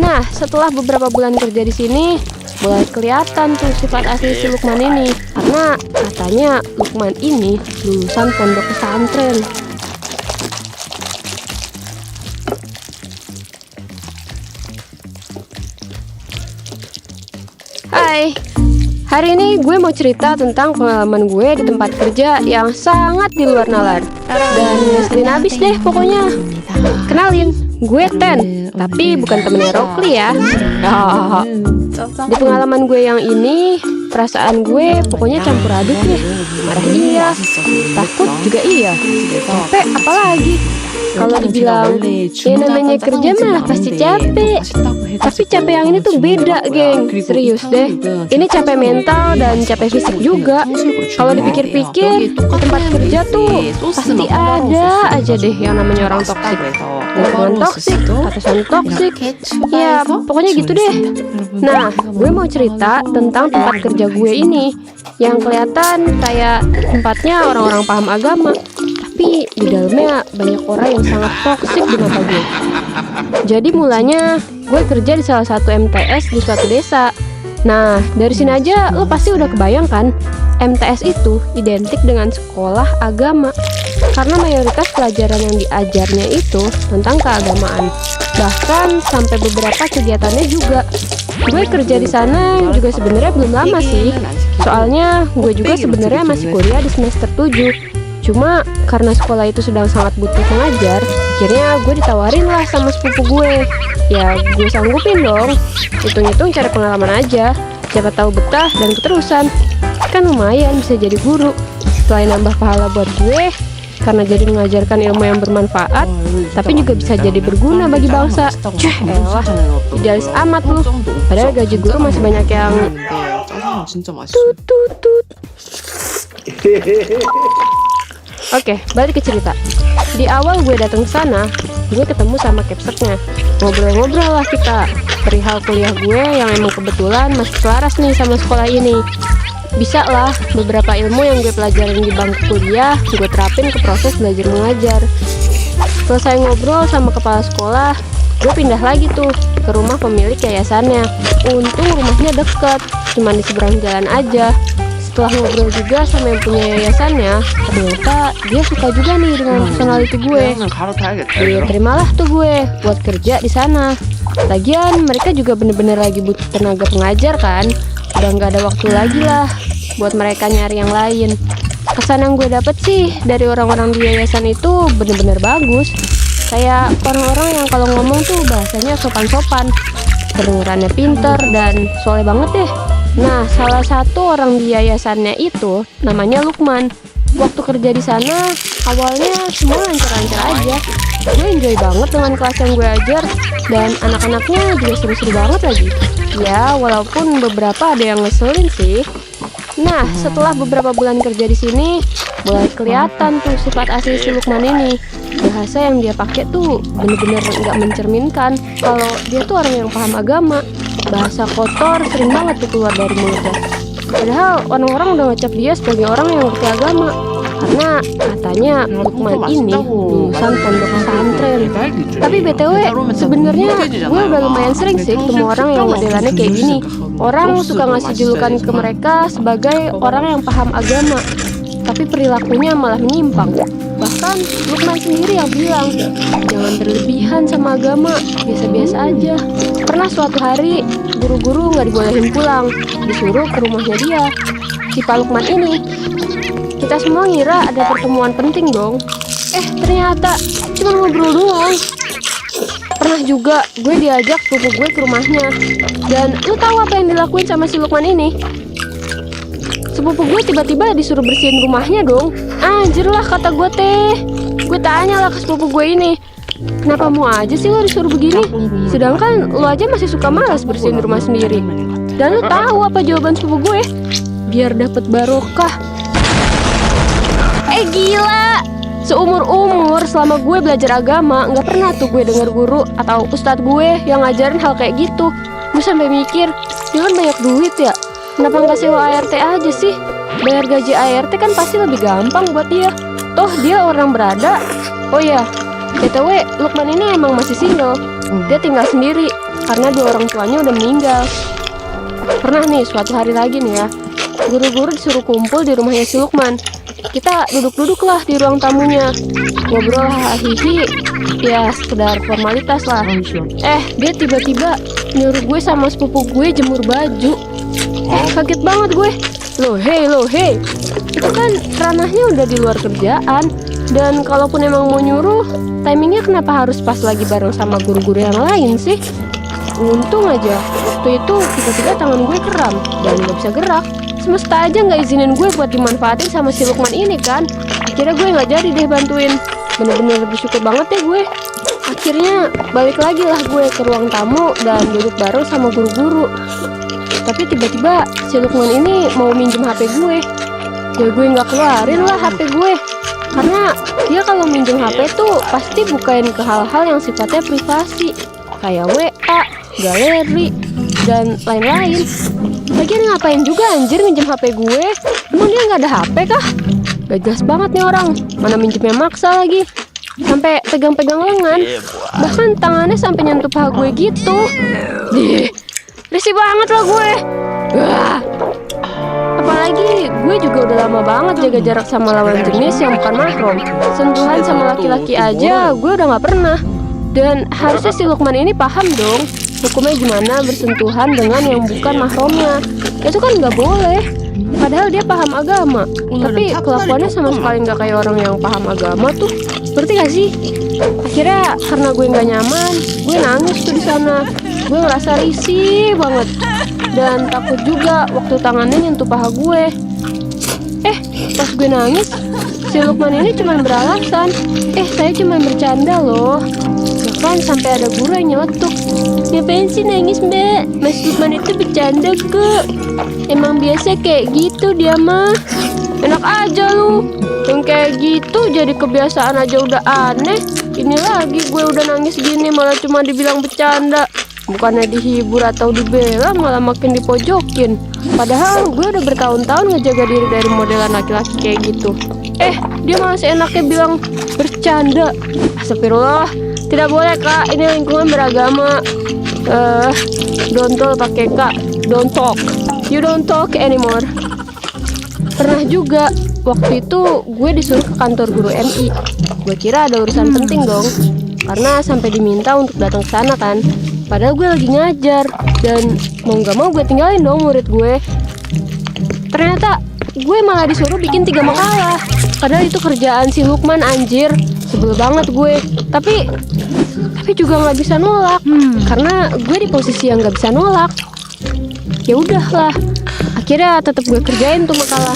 Nah, setelah beberapa bulan kerja di sini, mulai kelihatan tuh sifat asli si Lukman ini. Karena katanya Lukman ini lulusan pondok pesantren. Hai, hari ini gue mau cerita tentang pengalaman gue di tempat kerja yang sangat di luar nalar. Dan ngeselin abis deh pokoknya. Kenalin, gue Ten, tapi bukan temennya Rockly ya. Di pengalaman gue yang ini, perasaan gue pokoknya campur aduk deh. Marah iya, takut juga iya, capek apalagi. Kalau dibilang, ya namanya kerja mah pasti capek. Tapi capek yang ini tuh beda, geng. Serius deh. Ini capek mental dan capek fisik juga. Kalau dipikir-pikir, tempat kerja tuh pasti ada aja deh yang namanya orang toksik. Lingkungan toksik, atasan toksik. Ya, pokoknya gitu deh. Nah, gue mau cerita tentang tempat kerja gue ini yang kelihatan kayak tempatnya orang-orang paham agama. Tapi di dalamnya banyak orang yang sangat toksik di mata gue. Jadi mulanya gue kerja di salah satu MTS di suatu desa. Nah, dari sini aja lo pasti udah kebayang kan, MTS itu identik dengan sekolah agama. Karena mayoritas pelajaran yang diajarnya itu tentang keagamaan. Bahkan sampai beberapa kegiatannya juga. Gue kerja di sana juga sebenarnya belum lama sih. Soalnya gue juga sebenarnya masih kuliah di semester 7. Cuma karena sekolah itu sedang sangat butuh pengajar, akhirnya gue ditawarin lah sama sepupu gue. Ya gue sanggupin dong, hitung-hitung cari pengalaman aja. Siapa tahu betah dan keterusan. Kan lumayan bisa jadi guru. Selain nambah pahala buat gue, karena jadi mengajarkan ilmu yang bermanfaat, tapi juga bisa jadi berguna bagi bangsa. Elah, idealis amat lu. Padahal gaji guru masih banyak yang tut. Oke, balik ke cerita. Di awal gue datang ke sana, gue ketemu sama capsernya. Ngobrol-ngobrol lah kita perihal kuliah gue yang emang kebetulan masih selaras nih sama sekolah ini. Bisa lah beberapa ilmu yang gue pelajarin di bangku kuliah gue terapin ke proses belajar mengajar. Selesai ngobrol sama kepala sekolah, gue pindah lagi tuh ke rumah pemilik yayasannya. Untung rumahnya deket, cuma di seberang jalan aja. Setelah ngobrol juga sama yang punya yayasannya, ternyata dia suka juga nih dengan personality gue. Terimalah tuh gue buat kerja di sana. Lagian mereka juga bener-bener lagi butuh tenaga pengajar kan. Udah nggak ada waktu lagi lah buat mereka nyari yang lain. Kesan yang gue dapet sih dari orang-orang di yayasan itu bener-bener bagus. Kayak orang-orang yang kalau ngomong tuh bahasanya sopan-sopan, kedengarannya pinter dan soleh banget deh. Nah, salah satu orang di yayasannya itu namanya Lukman. Waktu kerja di sana, awalnya semua lancar-lancar aja. Gue enjoy banget dengan kelas yang gue ajar, dan anak-anaknya juga seru-seru banget lagi. Ya, walaupun beberapa ada yang ngeselin sih. Nah, setelah beberapa bulan kerja di sini, mulai kelihatan tuh sifat asli si Lukman ini. Bahasa yang dia pakai tuh bener-bener nggak mencerminkan kalau dia tuh orang yang paham agama. Bahasa kotor sering banget tuh keluar dari mulutnya. Padahal orang-orang udah ngecap dia sebagai orang yang ngerti agama. Karena katanya Lukman ini lulusan pondok pesantren. Tapi BTW sebenarnya gue udah lumayan sering sih ketemu orang yang modelannya kayak gini. Orang suka ngasih julukan ke mereka sebagai orang yang paham agama, tapi perilakunya malah menyimpang. Bahkan Lukman sendiri yang bilang, jangan berlebihan sama agama, biasa-biasa aja. Pernah suatu hari, guru-guru gak dibolehin pulang, disuruh ke rumahnya dia, si Pak Lukman ini. Kita semua ngira ada pertemuan penting dong. Ternyata cuma ngobrol doang. Pernah juga gue diajak sepupu gue ke rumahnya. Dan lu tahu apa yang dilakuin sama si Lukman ini? Sepupu gue tiba-tiba disuruh bersihin rumahnya dong. Anjir lah kata gue teh. Gue tanya lah ke sepupu gue ini, kenapa mau aja sih lo disuruh begini? Sedangkan lo aja masih suka malas bersihin rumah sendiri. Dan lo tahu apa jawaban sepupu gue? Biar dapet barokah. Gila. Seumur-umur selama gue belajar agama, gak pernah tuh gue denger guru atau ustadz gue yang ngajarin hal kayak gitu. Gue sampai mikir, dia kan banyak duit ya, kenapa gak sewa ART aja sih? Bayar gaji ART kan pasti lebih gampang buat dia. Toh dia orang berada. Oh iya, BTW Lukman ini emang masih single. Dia tinggal sendiri. karena dua orang tuanya udah meninggal. Pernah nih suatu hari lagi nih ya, guru-guru disuruh kumpul di rumahnya si Lukman. Kita duduk-duduk lah di ruang tamunya, ngobrol hahihi, ya sekedar formalitas lah. Dia tiba-tiba nyuruh gue sama sepupu gue jemur baju. Kaget banget gue. Loh hei, itu kan ranahnya udah di luar kerjaan. Dan kalaupun emang mau nyuruh, timingnya kenapa harus pas lagi bareng sama guru-guru yang lain sih? Untung aja waktu itu tiba-tiba tangan gue kram dan gak bisa gerak. Semesta aja gak izinin gue buat dimanfaatin sama si Lukman ini kan. Akhirnya gue gak jadi deh bantuin. Bener-bener bersyukur banget ya gue. Akhirnya balik lagi lah gue ke ruang tamu dan duduk bareng sama guru-guru. Tapi tiba-tiba si Lukman ini mau minjem HP gue. Ya gue gak keluarin lah HP gue, karena dia kalau minjem HP tuh pasti bukain ke hal-hal yang sifatnya privasi, kayak WA, galeri, dan lain-lain. Lagian ngapain juga anjir minjem HP gue? Emang dia nggak ada HP kah? Gak jelas banget nih orang. Mana minjemnya maksa lagi, sampai pegang-pegang lengan, bahkan tangannya sampai nyentuh paha gue gitu. Risih banget lah gue. Apalagi gue juga udah lama banget jaga jarak sama lawan jenis yang bukan mahram. Sentuhan sama laki-laki aja gue udah gak pernah. Dan harusnya si Lukman ini paham dong hukumnya gimana bersentuhan dengan yang bukan mahramnya. Itu kan gak boleh. Padahal dia paham agama, tapi kelakuannya sama sekali gak kayak orang yang paham agama tuh. Berarti gak sih? Akhirnya karena gue gak nyaman, gue nangis tuh di sana. Gue ngerasa risih banget dan takut juga waktu tangannya nyentuh paha gue. Pas gue nangis, si Lukman ini cuma beralasan, saya cuma bercanda loh. Bahkan sampai ada guru yang nyeletuk, ngapain sih nangis mbak? Mas Lukman itu bercanda kok. Emang biasa kayak gitu dia mah. Enak aja lu, yang kayak gitu jadi kebiasaan aja udah aneh. Ini lagi gue udah nangis gini malah cuma dibilang bercanda. Bukannya dihibur atau dibela, malah makin dipojokin. Padahal gue udah bertahun-tahun ngejaga diri dari modelan laki-laki kayak gitu. Dia masih enaknya bilang bercanda. Astagfirullah, tidak boleh kak, ini lingkungan beragama. Don't pakai kak, don't talk. You don't talk anymore. Pernah juga waktu itu gue disuruh ke kantor guru MI. Gue kira ada urusan penting dong, karena sampai diminta untuk datang ke sana kan. Padahal gue lagi ngajar dan mau gak mau gue tinggalin dong murid gue. Ternyata gue malah disuruh bikin 3 makalah. Padahal itu kerjaan si Lukman anjir. Sebel banget gue. Tapi juga nggak bisa nolak, karena gue di posisi yang nggak bisa nolak. Ya udahlah. Akhirnya tetap gue kerjain tuh makalah.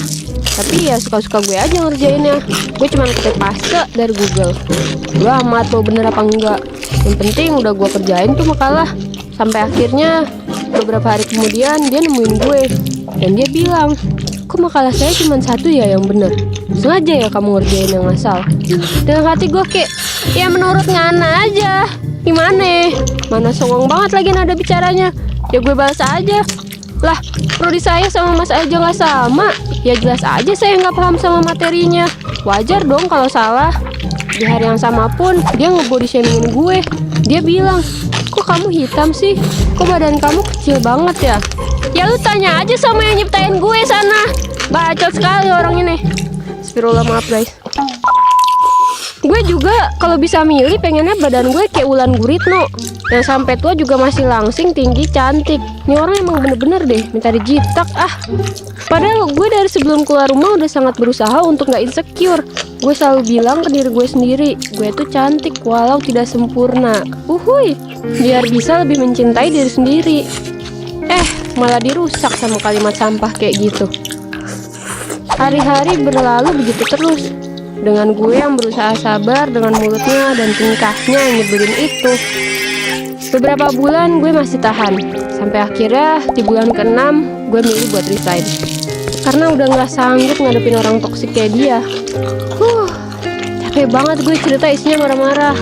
Tapi ya suka-suka gue aja ngerjainnya. Gue cuma ketik paste dari Google. Gue amat mau bener apa enggak. Yang penting udah gue kerjain tuh makalah. Sampai akhirnya beberapa hari kemudian dia nemuin gue. Dan dia bilang, kok makalah saya cuma 1 ya yang bener? Sengaja ya kamu ngerjain yang asal? Dengan hati gue kayak, ya menurut Ngana aja. Gimana? Mana songong banget lagi nada bicaranya. Ya gue balas aja. Lah, prodi saya sama Mas aja gak sama. Ya jelas aja saya gak paham sama materinya. Wajar dong kalau salah. Di hari yang sama pun dia nge-body shamingin gue. Dia bilang, kok kamu hitam sih? Kok badan kamu kecil banget ya? Ya lu tanya aja sama yang nyiptain gue sana. Bacot sekali orang ini. Astagfirullah, maaf guys. Gue juga kalau bisa milih pengennya badan gue kayak Wulan Guritno, yang sampai tua juga masih langsing, tinggi, cantik. Ini orang emang bener-bener deh minta dijitak ah. Padahal gue dari sebelum keluar rumah udah sangat berusaha untuk gak insecure. Gue selalu bilang ke diri gue sendiri, gue tuh cantik walau tidak sempurna. Biar bisa lebih mencintai diri sendiri. Malah dirusak sama kalimat sampah kayak gitu. Hari-hari berlalu begitu terus, dengan gue yang berusaha sabar dengan mulutnya dan tingkahnya yang nyebelin itu. Beberapa bulan gue masih tahan, sampai akhirnya di bulan ke-6 gue milih buat resign. Karena udah gak sanggup ngadepin orang toksik kayak dia. Capek banget gue cerita isinya marah-marah.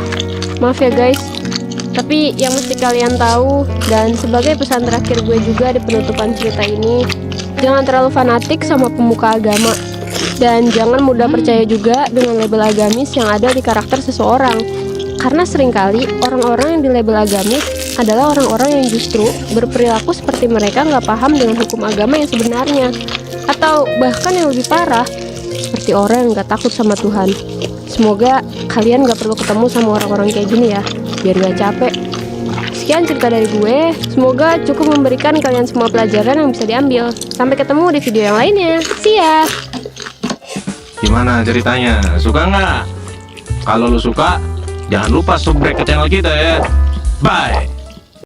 Maaf ya guys. Tapi yang mesti kalian tahu, dan sebagai pesan terakhir gue juga di penutupan cerita ini, jangan terlalu fanatik sama pemuka agama. Dan jangan mudah percaya juga dengan label agamis yang ada di karakter seseorang. Karena seringkali orang-orang yang di label agamis adalah orang-orang yang justru berperilaku seperti mereka nggak paham dengan hukum agama yang sebenarnya. Atau bahkan yang lebih parah, seperti orang yang nggak takut sama Tuhan. Semoga kalian nggak perlu ketemu sama orang-orang kayak gini ya, biar nggak capek. Sekian cerita dari gue, semoga cukup memberikan kalian semua pelajaran yang bisa diambil. Sampai ketemu di video yang lainnya. See ya! Gimana ceritanya? Suka nggak? Kalau lu suka, jangan lupa subscribe ke channel kita ya. Bye!